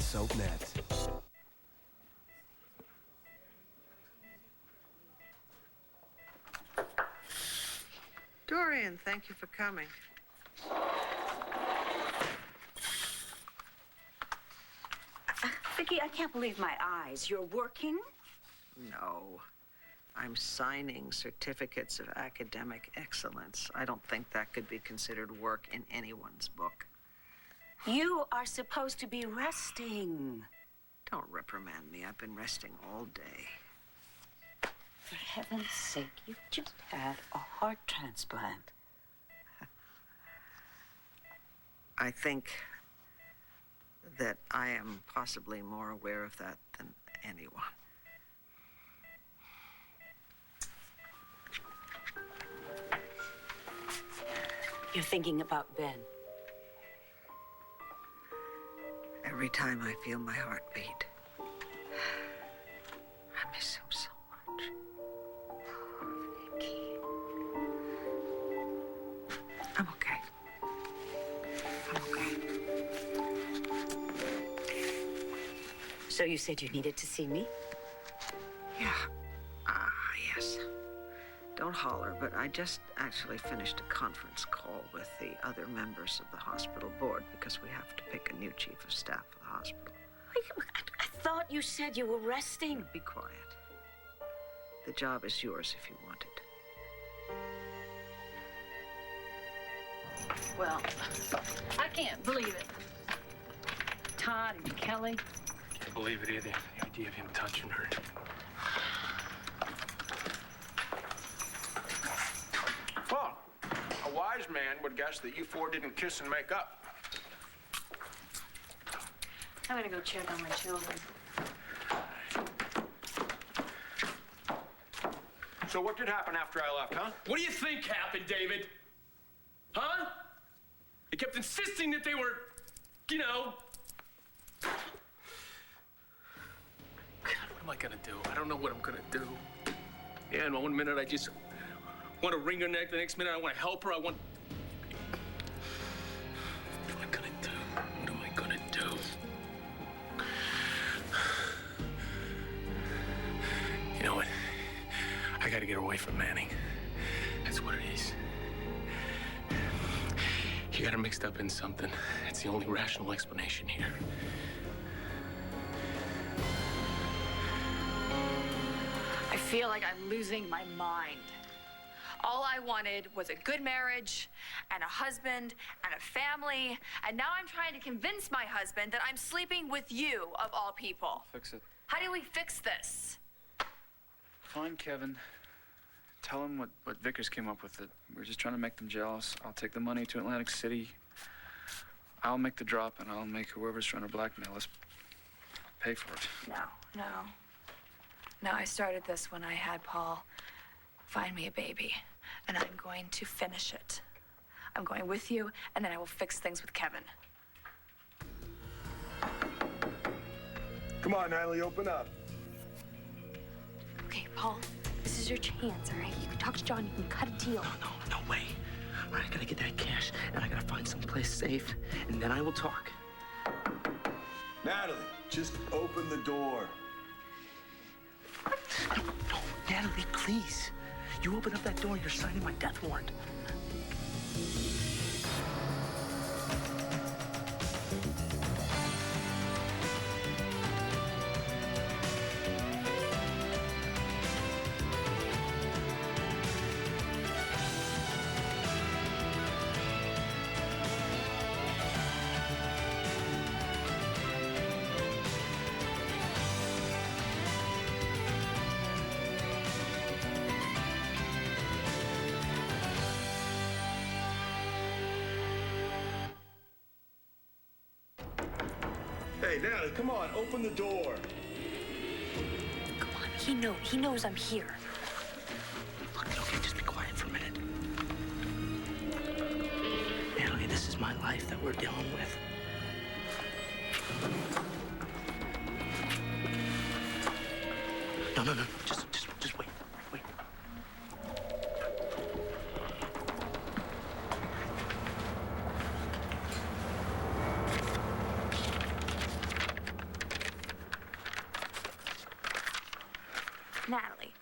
soap nets. Dorian, thank you for coming. Vicki, I can't believe my eyes. You're working? No. I'm signing certificates of academic excellence. I don't think that could be considered work in anyone's book. You are supposed to be resting. Don't reprimand me. I've been resting all day. For heaven's sake, you've just had a heart transplant. I think that I am possibly more aware of that than anyone. You're thinking about Ben. Every time I feel my heart beat, I miss him so much. Vicki. I'm okay. I'm okay. So you said you needed to see me? Yeah. Yes. Don't holler, but I just actually finished a conference call with the other members of the hospital board because we have to pick a new chief of staff for the hospital. I thought you said you were resting. Be quiet. The job is yours if you want it. Well, I can't believe it. Todd and Kelly. Can't believe it either. The idea of him touching her. Well, a wise man would guess that you four didn't kiss and make up. I'm gonna go check on my children. So what did happen after I left, huh? What do you think happened, David? Huh? They kept insisting that they were, you know... God, what am I gonna do? I don't know what I'm gonna do. Yeah, and one minute I just want to wring her neck, the next minute I want to help her, What am I gonna do? What am I gonna do? You know what? I gotta get away from Manning. That's what it is. You got her mixed up in something. That's the only rational explanation here. I feel like I'm losing my mind. All I wanted was a good marriage and a husband and a family, and now I'm trying to convince my husband that I'm sleeping with you, of all people. Fix it. How do we fix this? Find Kevin. Tell him what Vickers came up with. It. We're just trying to make them jealous. I'll take the money to Atlantic City. I'll make the drop, and I'll make whoever's trying to blackmail us pay for it. No, I started this when I had Paul find me a baby, and I'm going to finish it. I'm going with you, and then I will fix things with Kevin. Come on, Natalie, open up. Okay, Paul, this is your chance, all right? You can talk to John, you can cut a deal. No way. All right, I gotta get that cash, and I gotta find someplace safe, and then I will talk. Natalie, just open the door. No, Natalie, please. You open up that door, you're signing my death warrant. Hey, Natalie, come on, open the door. Come on, he knows I'm here. Okay, just be quiet for a minute. Natalie, this is my life that we're dealing with. No, just wait. Natalie,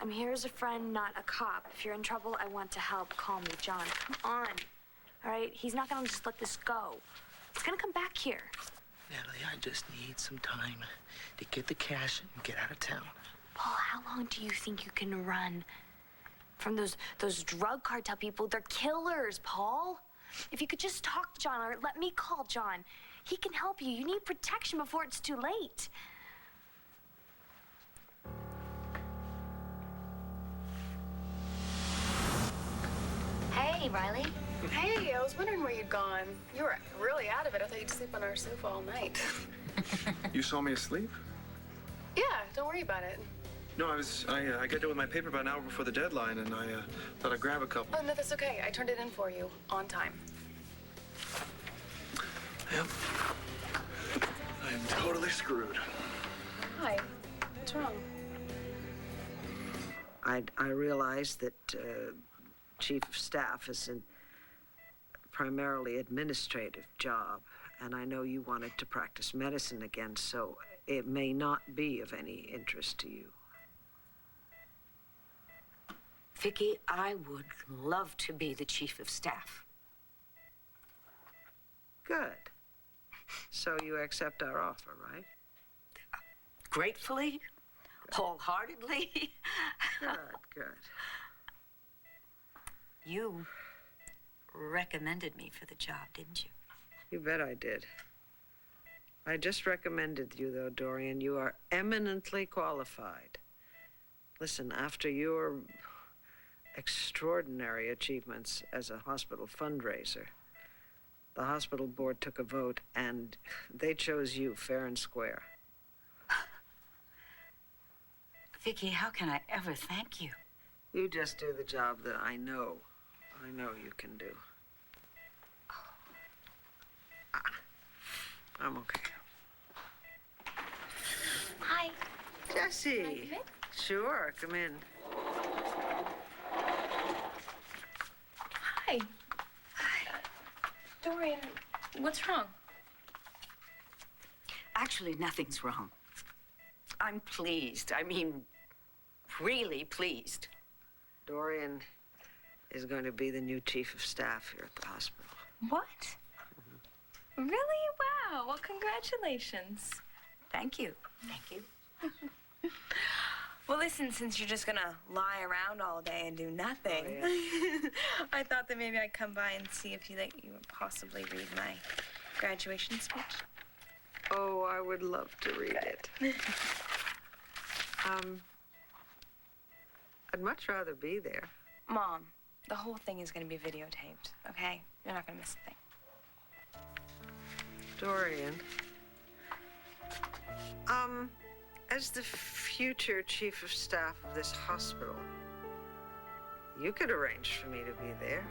I'm here as a friend, not a cop. If you're in trouble, I want to help. Call me, John. Come on. All right? He's not gonna just let this go. He's gonna come back here. Natalie, I just need some time to get the cash and get out of town. Paul, how long do you think you can run from those drug cartel people? They're killers, Paul. If you could just talk to John, or let me call John. He can help you. You need protection before it's too late. Hey, Riley. Hey, I was wondering where you'd gone. You were really out of it. I thought you'd sleep on our sofa all night. You saw me asleep? Yeah, don't worry about it. No, I got done with my paper about an hour before the deadline, and I thought I'd grab a couple. Oh, no, that's okay. I turned it in for you on time. Yep. I'm totally screwed. Hi. What's wrong? I realize that Chief of Staff is a primarily administrative job, and I know you wanted to practice medicine again, so it may not be of any interest to you. Vicky, I would love to be the chief of staff. Good. So you accept our offer, right? Gratefully, wholeheartedly. Good. You recommended me for the job, didn't you? You bet I did. I just recommended you, though, Dorian. You are eminently qualified. Listen, after your extraordinary achievements as a hospital fundraiser, the hospital board took a vote, and they chose you fair and square. Vicky, how can I ever thank you? You just do the job that I know you can do. I'm okay. Hi. Jessie. Can I come in? Sure, come in. Hi. Dorian, what's wrong? Actually, nothing's wrong. I'm pleased. I mean, really pleased. Dorian is going to be the new chief of staff here at the hospital. What? Really? Wow. Well, congratulations. Thank you. Thank you. Well, listen, since you're just gonna lie around all day and do nothing, I thought that maybe I'd come by and see if you would possibly read my graduation speech. Oh, I would love to read it. I'd much rather be there. Mom, the whole thing is gonna be videotaped, okay? You're not gonna miss a thing. Dorian, as the future chief of staff of this hospital, you could arrange for me to be there.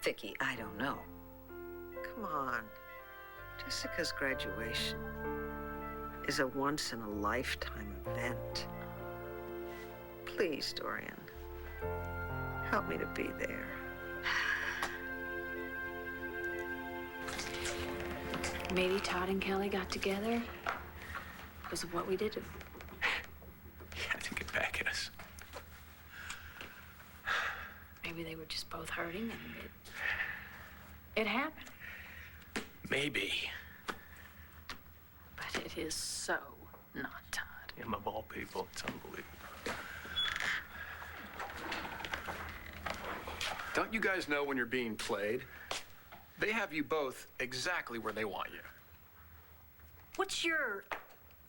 Vicky, I don't know. Come on. Jessica's graduation is a once-in-a-lifetime event. Please, Dorian, help me to be there. Maybe Todd and Kelly got together because of what we did to them. Yeah, to get back at us. Maybe they were just both hurting and it happened. Maybe. But it is so not Todd. Him of all people, it's unbelievable. Don't you guys know when you're being played? They have you both exactly where they want you. What's your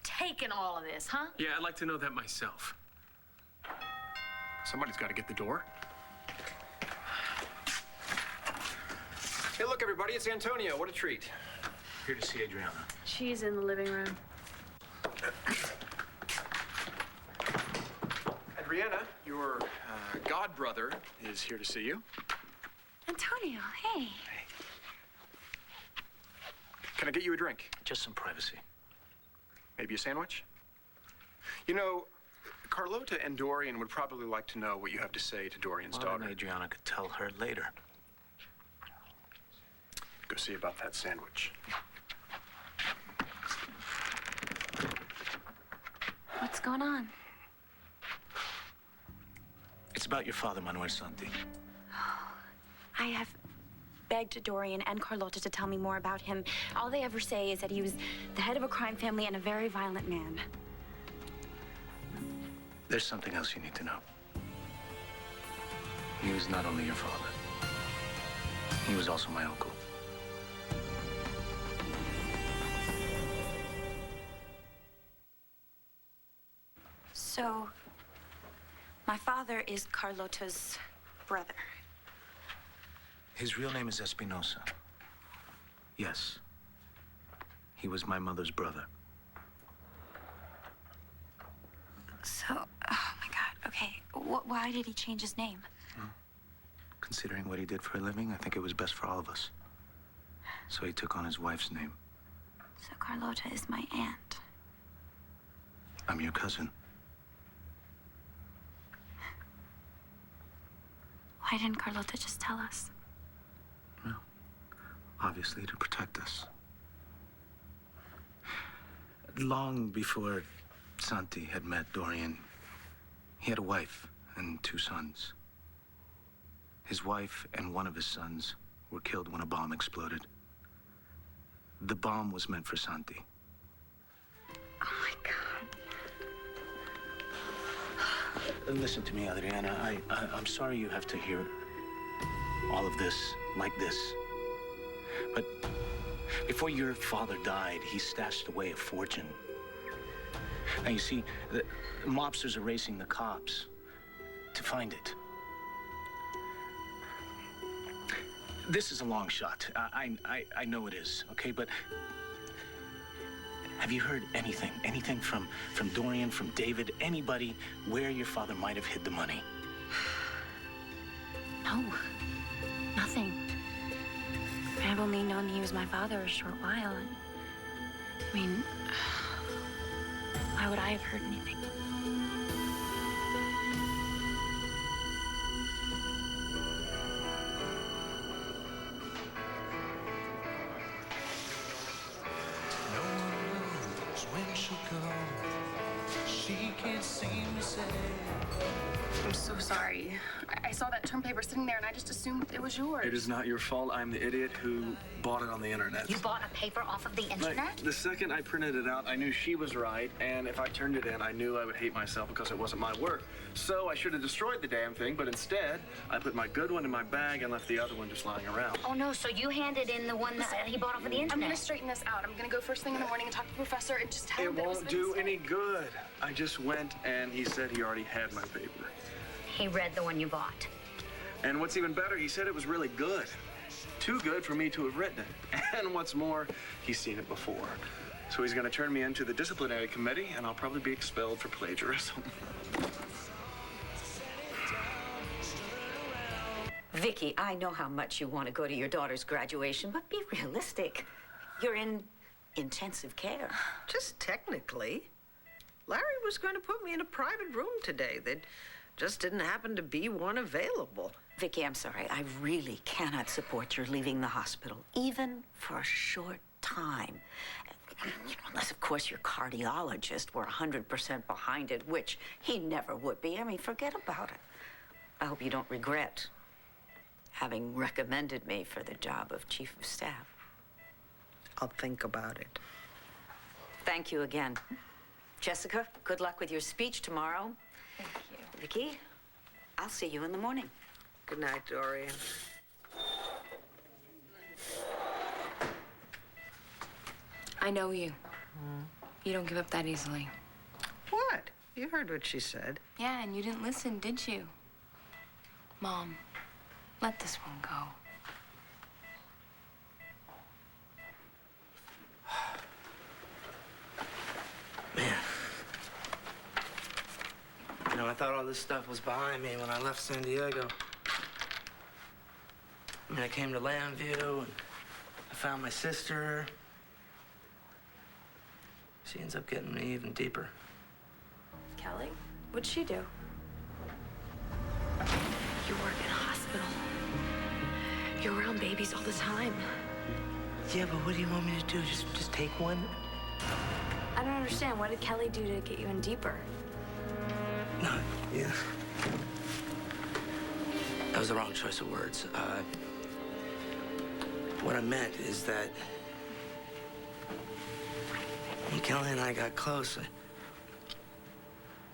take in all of this, huh? Yeah, I'd like to know that myself. Somebody's got to get the door. Hey, look, everybody, it's Antonio. What a treat. Here to see Adriana. She's in the living room. Adriana, your godbrother is here to see you. Antonio, hey. Can I get you a drink? Just some privacy. Maybe a sandwich? You know, Carlota and Dorian would probably like to know what you have to say to Dorian's daughter. Well, Adriana could tell her later. Go see about that sandwich. going on? It's about your father, Manuel Santi. I have begged Dorian and Carlota to tell me more about him. All they ever say is that he was the head of a crime family and a very violent man. There's something else you need to know. He was not only your father, he was also my uncle. So, my father is Carlota's brother. His real name is Espinosa. Yes. He was my mother's brother. So, oh my God, okay. Why did he change his name? Considering what he did for a living, I think it was best for all of us. So he took on his wife's name. So Carlota is my aunt. I'm your cousin. Why didn't Carlota just tell us? Well, obviously to protect us. Long before Santi had met Dorian, he had a wife and 2 sons. His wife and one of his sons were killed when a bomb exploded. The bomb was meant for Santi. Oh my God. Listen to me, Adriana. I'm sorry you have to hear all of this like this. But before your father died, he stashed away a fortune. Now, you see, the mobsters are racing the cops to find it. This is a long shot. I know it is, okay? But have you heard anything from Dorian, from David, anybody where your father might have hid the money? No, nothing. I've only known he was my father a short while. I mean, why would I have heard anything? I'm so sorry. I saw that term paper sitting there and I just assumed it was yours. It is not your fault. I'm the idiot who bought it on the internet. You bought a paper off of the internet? Like, the second I printed it out, I knew she was right, and if I turned it in, I knew I would hate myself because it wasn't my work. So I should have destroyed the damn thing, but instead, I put my good one in my bag and left the other one just lying around. Oh no, so you handed in the one that he bought off of the internet? I'm gonna straighten this out. I'm gonna go first thing in the morning and talk to the professor and just tell him that It it was won't a do mistake. any good. I just went and he said he already had my paper. He read the one you bought. And what's even better, he said it was really good. Too good for me to have written it. And what's more, he's seen it before. So he's gonna turn me into the disciplinary committee and I'll probably be expelled for plagiarism. Vicky, I know how much you want to go to your daughter's graduation, but be realistic. You're in intensive care. Just technically. Larry was going to put me in a private room today. There just didn't happen to be one available. Vicky, I'm sorry. I really cannot support your leaving the hospital, even for a short time. You know, unless, of course, your cardiologist were 100% behind it, which he never would be. I mean, forget about it. I hope you don't regret having recommended me for the job of chief of staff. I'll think about it. Thank you again. Jessica, good luck with your speech tomorrow. Thank you. Vicky, I'll see you in the morning. Good night, Dorian. I know you. You don't give up that easily. What? You heard what she said. Yeah, and you didn't listen, did you? Mom, let this one go. Man. You know, I thought all this stuff was behind me when I left San Diego. I mean, I came to Lambview and I found my sister. She ends up getting me even deeper. Kelly? What'd she do? You work in a hospital. You're around babies all the time. Yeah, but what do you want me to do? Just take one? I don't understand. What did Kelly do to get you in deeper? No, yeah. That was the wrong choice of words. What I meant is that when Kelly and I got close,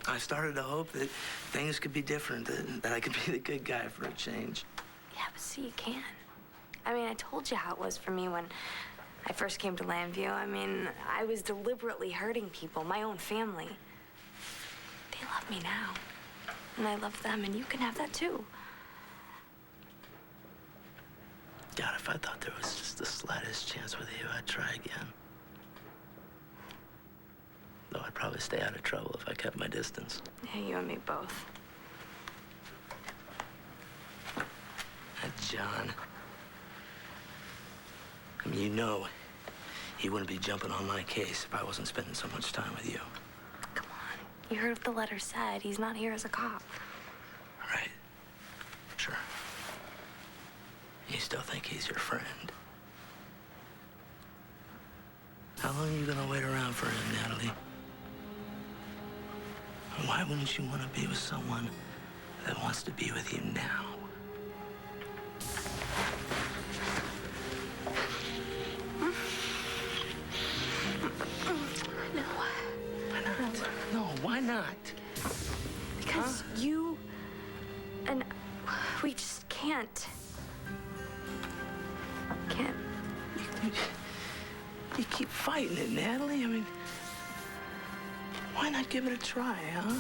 I started to hope that things could be different, that I could be the good guy for a change. Yeah, but see, you can. I mean, I told you how it was for me when I first came to Llanview. I mean, I was deliberately hurting people, my own family. They love me now, and I love them, and you can have that too. God, if I thought there was just the slightest chance with you, I'd try again. Though I'd probably stay out of trouble if I kept my distance. Yeah, you and me both. And John, I mean, you know he wouldn't be jumping on my case if I wasn't spending so much time with you. Come on. You heard what the letter said. He's not here as a cop. Right. Sure. You still think he's your friend? How long are you gonna wait around for him, Natalie? Why wouldn't you want to be with someone that wants to be with you now? No. Why not? No, why not? Because you and we just can't. Can't. You keep fighting it, Natalie. I mean, why not give it a try, huh?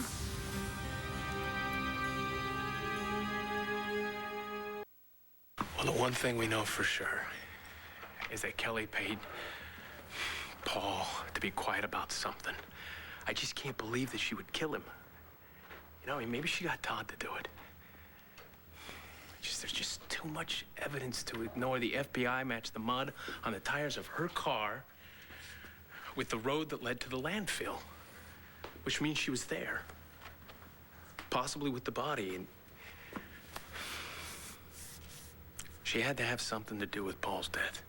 Well, the one thing we know for sure is that Kelly paid Paul to be quiet about something. I just can't believe that she would kill him. You know, I mean, maybe she got Todd to do it. There's just too much evidence to ignore. The FBI matched the mud on the tires of her car with the road that led to the landfill, which means she was there, possibly with the body, and she had to have something to do with Paul's death.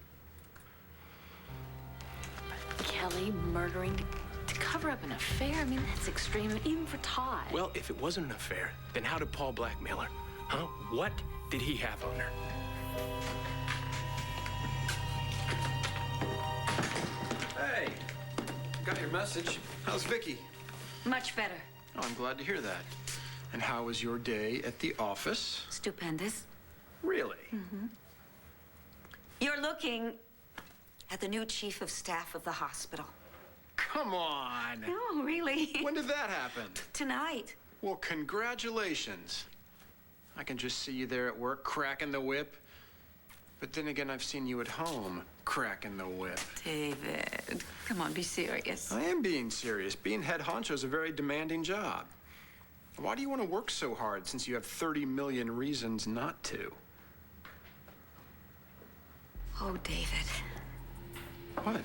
Kelly murdering to cover up an affair? I mean, that's extreme, even for Todd. Well, if it wasn't an affair, then how did Paul blackmail her? Huh? What did he have on her? Hey, got your message. How's Vicky? Much better. Oh, I'm glad to hear that. And how was your day at the office? Stupendous. Really? Mm-hmm. You're looking at the new chief of staff of the hospital. Come on. No, really. When did that happen? Tonight. Well, congratulations. I can just see you there at work cracking the whip. But then again, I've seen you at home cracking the whip. David, come on, be serious. I am being serious. Being head honcho is a very demanding job. Why do you want to work so hard since you have 30 million reasons not to? Oh, David. What?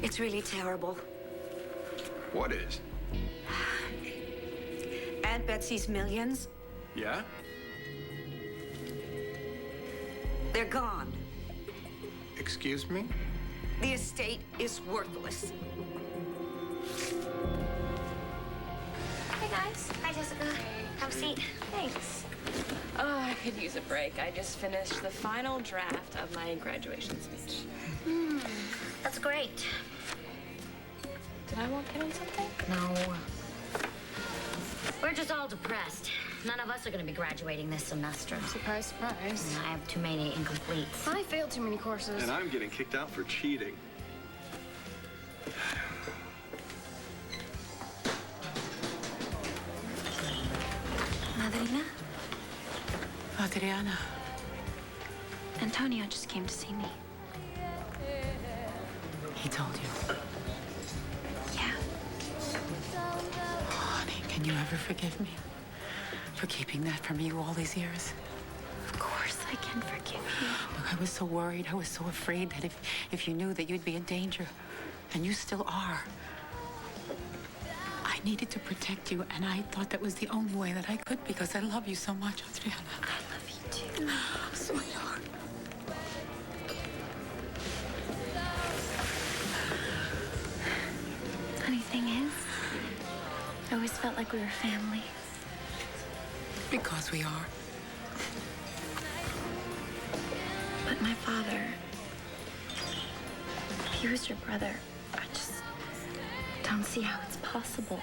It's really terrible. What is? Aunt Betsy's millions, Yeah? they're gone. Excuse me? The estate is worthless. Hey, guys. Hi, Jessica. Have a seat. Thanks. Oh, I could use a break. I just finished the final draft of my graduation speech. That's great. Did I walk in on something? No. We're just all depressed. None of us are going to be graduating this semester. Surprise, surprise. I have too many incompletes. I failed too many courses. And I'm getting kicked out for cheating. Madrina? Adriana. Antonio just came to see me. He told you. Yeah. Honey, can you ever forgive me for keeping that from you all these years? Of course I can forgive you. Look, I was so worried. I was so afraid that if you knew that you'd be in danger, and you still are. I needed to protect you, and I thought that was the only way that I could because I love you so much, Adriana. I love you too. Sweetheart. Funny thing is, I always felt like we were family. Because we are. But my father, he was your brother. I just don't see how it's possible.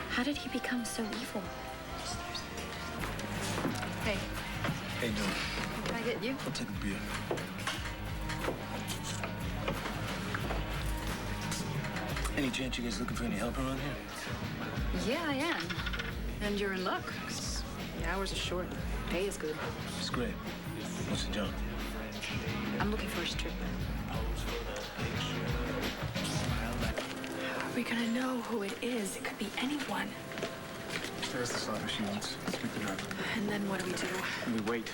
How did he become so evil? Hey, Hey, dude. what can I get you? I'll take a beer. Any chance you guys looking for any help around here? Yeah, I am. And you're in luck. 'Cause the hours are short. Pay is good. It's great. What's the job? I'm looking for a stripper. How are we gonna know who it is? It could be anyone. There's the slot she wants. Speak to her. And then what do we do? We wait.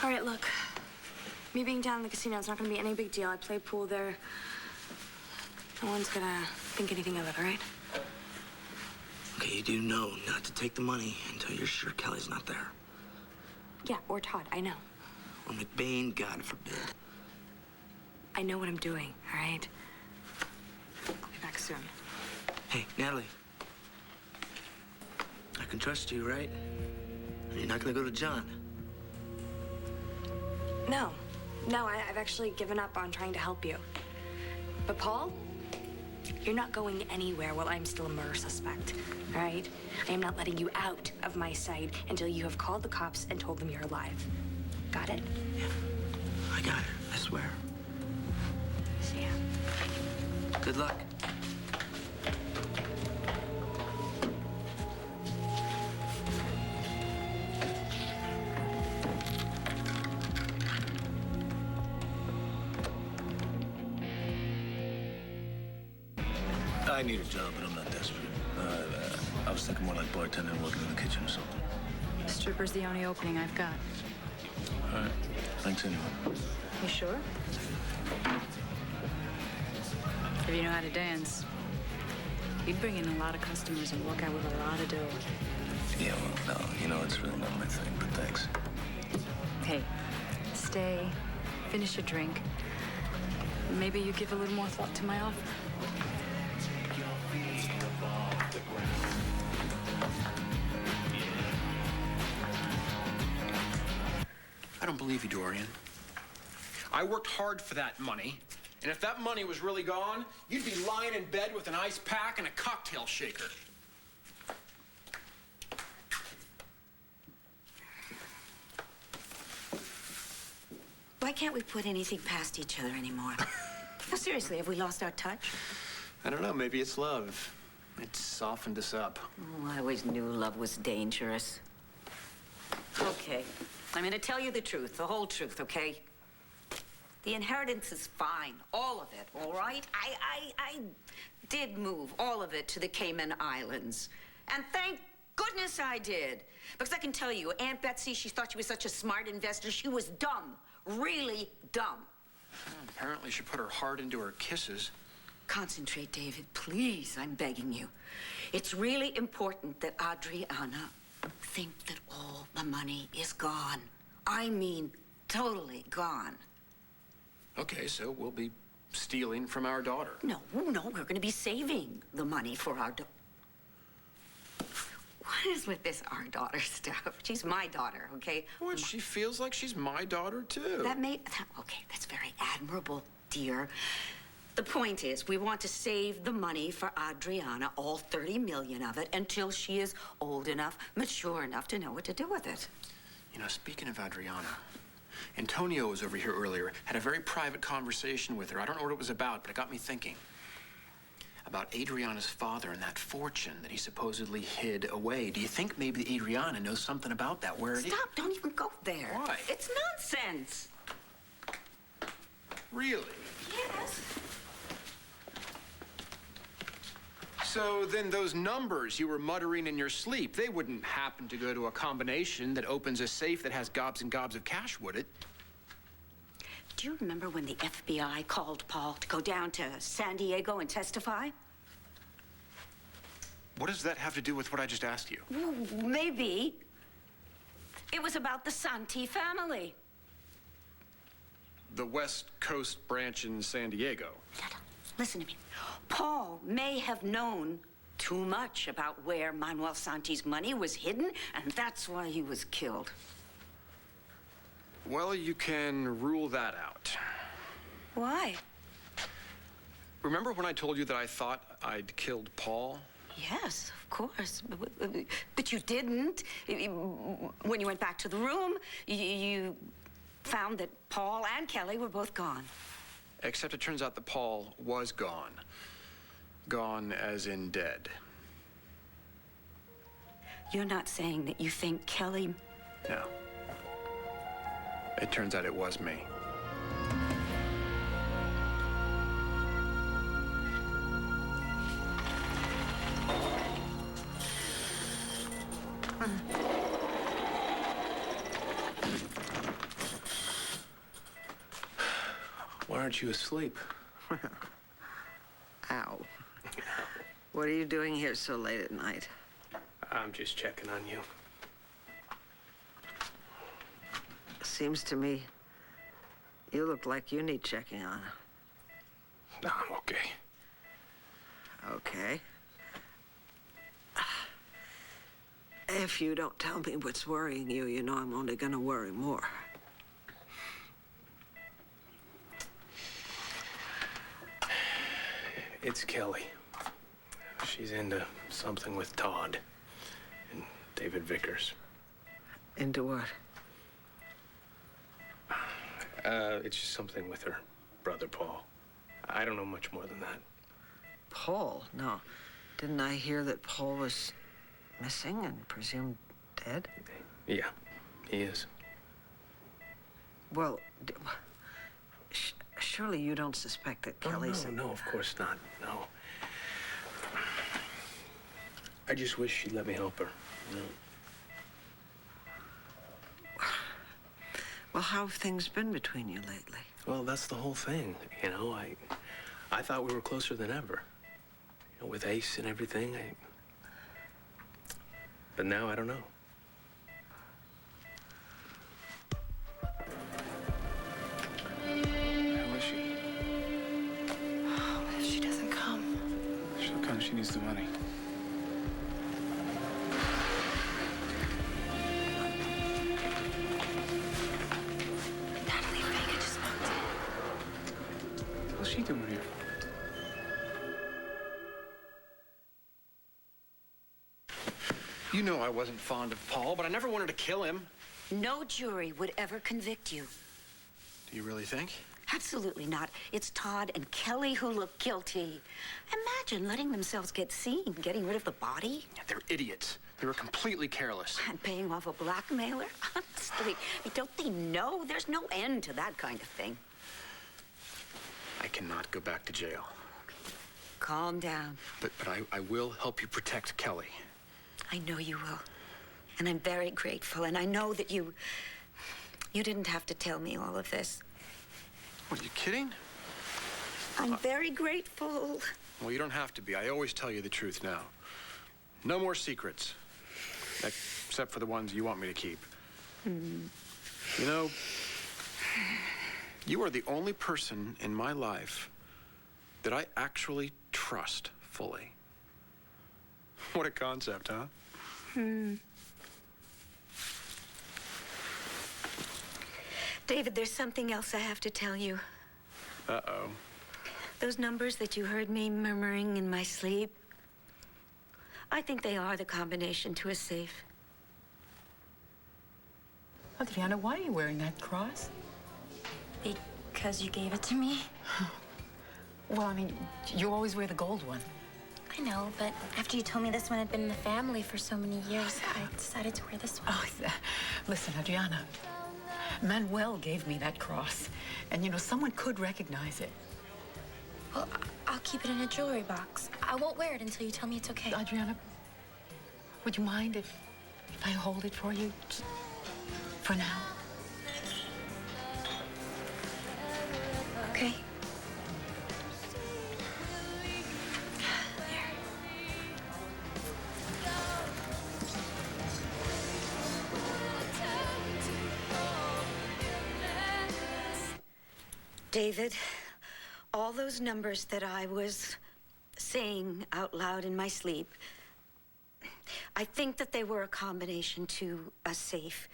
All right, look. Me being down in the casino, it's not gonna be any big deal. I play pool there. No one's gonna think anything of it, all right? Okay, you do know not to take the money until you're sure Kelly's not there. Yeah, or Todd, I know. Or McBain, God forbid. I know what I'm doing, all right? I'll be back soon. Hey, Natalie. I can trust you, right? You're not gonna go to John. No. No, I've actually given up on trying to help you. But Paul, you're not going anywhere while I'm still a murder suspect, all right? I am not letting you out of my sight until you have called the cops and told them you're alive. Got it? Yeah. I got it, I swear. See ya. Good luck. I need a job, but I'm not desperate. I was thinking more like bartending, working in the kitchen or something. Stripper's the only opening I've got. All right. Thanks anyway. You sure? If you know how to dance, you'd bring in a lot of customers and walk out with a lot of dough. Yeah, well, no, you know, it's really not my thing, but thanks. Hey, stay, finish your drink. Maybe you give a little more thought to my offer. I don't believe you, Dorian. I worked hard for that money, and if that money was really gone, you'd be lying in bed with an ice pack and a cocktail shaker. Why can't we put anything past each other anymore? No, seriously, have we lost our touch? I don't know, maybe it's love. It's softened us up. Oh, I always knew love was dangerous. Okay, I'm gonna tell you the truth, the whole truth, okay? The inheritance is fine, all of it, all right? I did move all of it to the Cayman Islands. And thank goodness I did. Because I can tell you, Aunt Betsy, she thought she was such a smart investor. She was dumb, really dumb. Well, apparently she put her heart into her kisses. Concentrate, David, please, I'm begging you. It's really important that Adriana think that all the money is gone. I mean, totally gone. Okay, so we'll be stealing from our daughter. No, we're gonna be saving the money for our daughter. What is with this our daughter stuff? She's my daughter, okay? Well, she feels like she's my daughter, too. Okay, that's very admirable, dear. The point is, we want to save the money for Adriana, all 30 million of it, until she is old enough, mature enough to know what to do with it. You know, speaking of Adriana, Antonio was over here earlier, had a very private conversation with her. I don't know what it was about, but it got me thinking about Adriana's father and that fortune that he supposedly hid away. Do you think maybe Adriana knows something about that, where it is? Stop, don't even go there. Why? It's nonsense. Really? Yes. So then those numbers you were muttering in your sleep, they wouldn't happen to go to a combination that opens a safe that has gobs and gobs of cash, would it? Do you remember when the FBI called Paul to go down to San Diego and testify? What does that have to do with what I just asked you? Well, maybe. It was about the Santi family. the West Coast branch in San Diego. Listen to me. Paul may have known too much about where Manuel Santi's money was hidden, and that's why he was killed. Well, you can rule that out. Why? Remember when I told you that I thought I'd killed Paul? Yes, of course. But you didn't. When you went back to the room, you found that Paul and Kelly were both gone. Except it turns out that Paul was gone. Gone as in dead. You're not saying that you think Kelly... No. It turns out it was me. Why aren't you asleep? Ow. What are you doing here so late at night? I'm just checking on you. Seems to me you look like you need checking on. No, I'm okay. Okay. If you don't tell me what's worrying you, you know I'm only gonna worry more. It's Kelly. She's into something with Todd and David Vickers. Into what? It's just something with her brother, Paul. I don't know much more than that. Paul? No. Didn't I hear that Paul was missing and presumed dead? Yeah, he is. Well, surely you don't suspect that Kelly's... No, of course not. No. I just wish she'd let me help her. You know? Well, how have things been between you lately? Well, that's the whole thing. You know, I thought we were closer than ever. You know, with Ace and everything. But now I don't know. How is she? What if she doesn't come? She'll come. She needs the money. Natalie Vega just walked in. What's she doing here? You know I wasn't fond of Paul, but I never wanted to kill him. No jury would ever convict you. Do you really think? Absolutely not. It's Todd and Kelly who look guilty. Imagine letting themselves get seen, getting rid of the body. Yeah, they're idiots. They were completely careless. And paying off a blackmailer? Honestly, don't they know there's no end to that kind of thing? I cannot go back to jail. Calm down. But I will help you protect Kelly. I know you will. And I'm very grateful. And I know that you didn't have to tell me all of this. What, are you kidding? I'm very grateful. Well, you don't have to be. I always tell you the truth now. No more secrets. Except for the ones you want me to keep. You know, you are the only person in my life that I actually trust fully. What a concept, huh? David, there's something else I have to tell you. Uh-oh. Those numbers that you heard me murmuring in my sleep, I think they are the combination to a safe. Adriana, why are you wearing that cross? Because you gave it to me. Well, I mean, you always wear the gold one. I know, but after you told me this one had been in the family for so many years, I decided to wear this one. Oh, listen, Adriana. Manuel gave me that cross. And, you know, someone could recognize it. Well, I'll keep it in a jewelry box. I won't wear it until you tell me it's okay. Adriana, would you mind if I hold it for you? For now? Okay. David, all those numbers that I was saying out loud in my sleep, I think that they were a combination to a safe.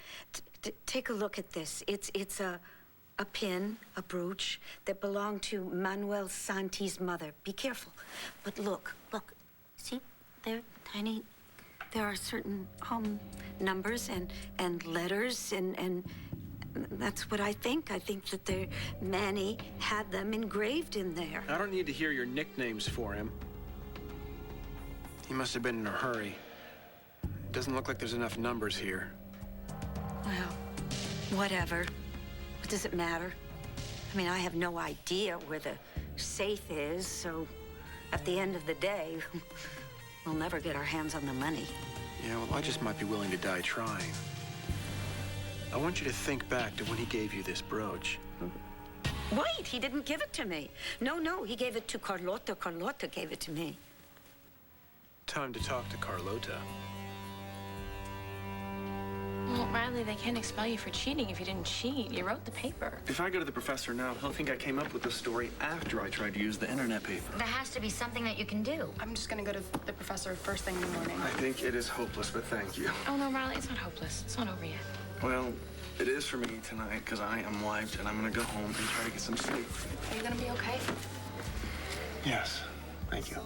Take a look at this. It's a pin, a brooch, that belonged to Manuel Santi's mother. Be careful. But look. See, they're tiny. There are certain numbers and letters and that's what I think. I think that Manny had them engraved in there. I don't need to hear your nicknames for him. He must have been in a hurry. It doesn't look like there's enough numbers here. Well, whatever. What does it matter? I mean, I have no idea where the safe is, so at the end of the day, we'll never get our hands on the money. Yeah, well, I just might be willing to die trying. I want you to think back to when he gave you this brooch. Wait, he didn't give it to me. No, he gave it to Carlota. Carlota gave it to me. Time to talk to Carlota. Well, Riley, they can't expel you for cheating if you didn't cheat. You wrote the paper. If I go to the professor now, he'll think I came up with the story after I tried to use the internet paper. There has to be something that you can do. I'm just gonna go to the professor first thing in the morning. I think it is hopeless, but thank you. Oh, no, Riley, it's not hopeless. It's not over yet. Well, it is for me tonight, because I am wiped, and I'm going to go home and try to get some sleep. Are you gonna be okay? Yes, thank you.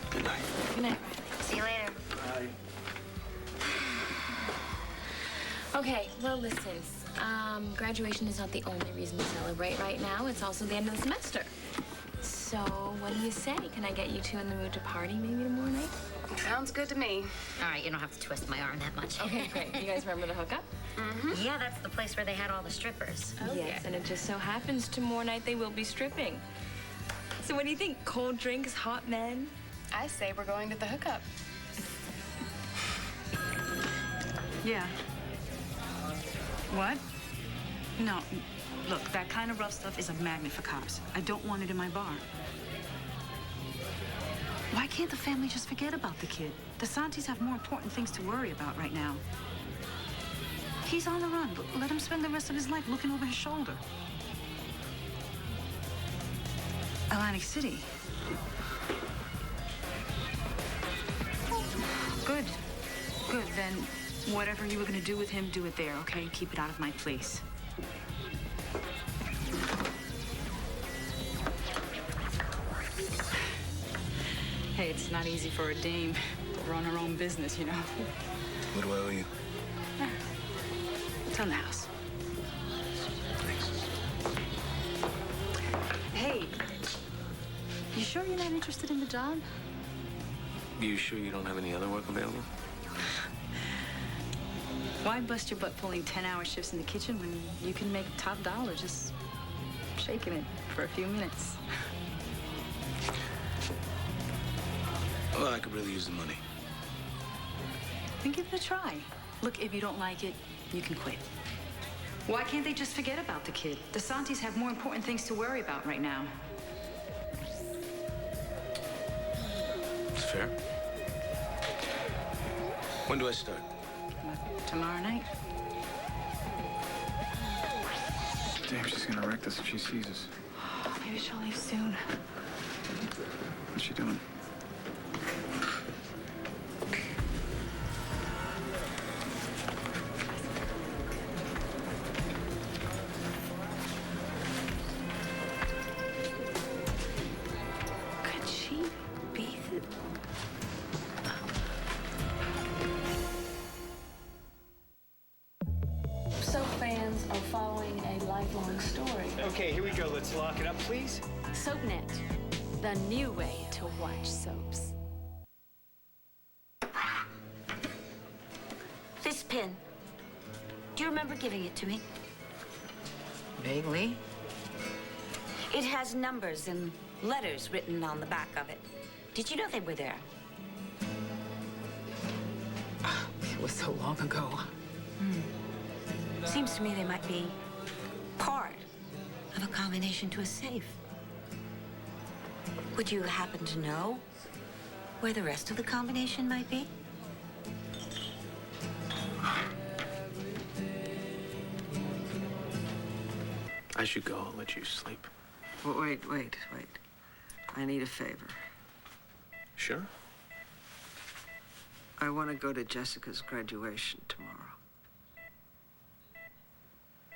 Good night. Good night, Riley. See you later. Bye. Okay, well, listen. Graduation is not the only reason to celebrate right now. It's also the end of the semester. So, what do you say? Can I get you two in the mood to party maybe tomorrow night? Sounds good to me. All right, you don't have to twist my arm that much. Okay, great. You guys remember the hookup? Mm-hmm. Yeah, that's the place where they had all the strippers. Oh, yes. And it just so happens tomorrow night they will be stripping. So what do you think? Cold drinks, hot men? I say we're going to the hookup. Yeah. What? No, look, that kind of rough stuff is a magnet for cops. I don't want it in my bar. Why can't the family just forget about the kid? The Santis have more important things to worry about right now. He's on the run. Let him spend the rest of his life looking over his shoulder. Atlantic City. Good. Good, then whatever you were gonna do with him, do it there, okay? Keep it out of my place. Hey, it's not easy for a dame to run her own business, you know? What do I owe you? It's on the house. Thanks. Hey, you sure you're not interested in the job? You sure you don't have any other work available? Why bust your butt pulling 10-hour shifts in the kitchen when you can make top dollar just shaking it for a few minutes? Well, I could really use the money. Then give it a try. Look, if you don't like it, you can quit. Why can't they just forget about the kid? The Santis have more important things to worry about right now. It's fair. When do I start? Tomorrow night. Damn, she's gonna wreck this if she sees us. Maybe she'll leave soon. What's she doing? Could she be the... Soap fans are following a lifelong story. Okay, here we go. Let's lock it up, please. SoapNet, the new way to watch soaps. This pin. Do you remember giving it to me? Vaguely. It has numbers and letters written on the back of it. Did you know they were there? It was so long ago. Seems to me they might be part of a combination to a safe. Would you happen to know where the rest of the combination might be? I should go. I'll let you sleep. Well, wait. I need a favor. Sure. I want to go to Jessica's graduation tomorrow.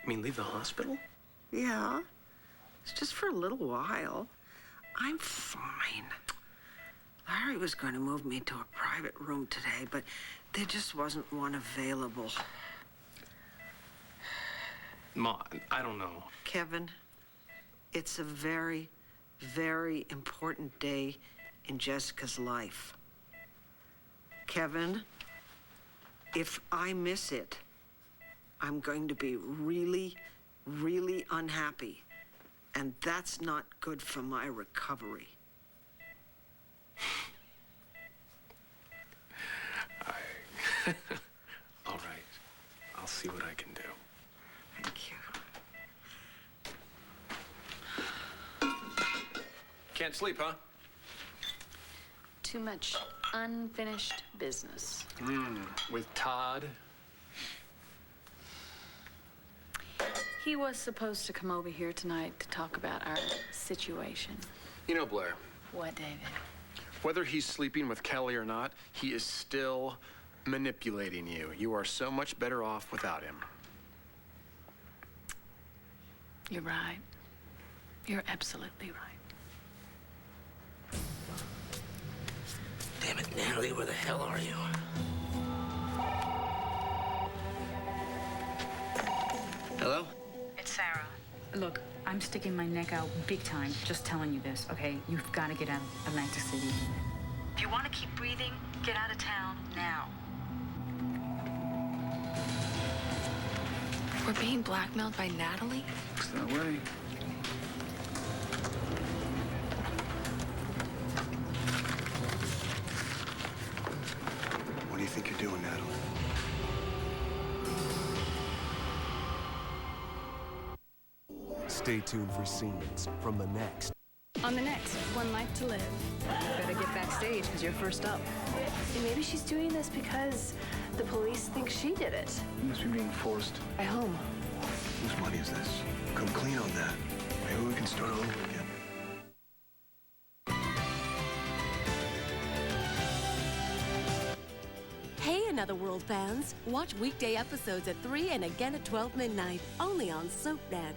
You mean leave the hospital? Yeah. It's just for a little while. I'm fine. Larry was going to move me to a private room today, but there just wasn't one available. Ma, I don't know. Kevin, it's a very, very important day in Jessica's life. Kevin, if I miss it, I'm going to be really, really unhappy. And that's not good for my recovery. All right. I'll see what I can do. Thank you. Can't sleep, huh? Too much unfinished business. With Todd? He was supposed to come over here tonight to talk about our situation. You know, Blair, What, David? whether he's sleeping with Kelly or not, he is still manipulating you. You are so much better off without him. You're right. You're absolutely right. Damn it, Natalie, where the hell are you? Hello? It's Sarah. Look, I'm sticking my neck out big time, just telling you this, okay? You've got to get out of Atlantic City. If you want to keep breathing, get out of town now. We're being blackmailed by Natalie? It's that way. What do you think you're doing, Natalie? Stay tuned for scenes from the next. On the next One Life to Live. Better get backstage, because you're first up. And maybe she's doing this because the police think she did it. You must be being forced. By whom? Whose money is this? Come clean on that. Maybe we can start all over again. Hey, Another World fans. Watch weekday episodes at 3 and again at 12 midnight, only on SoapNet.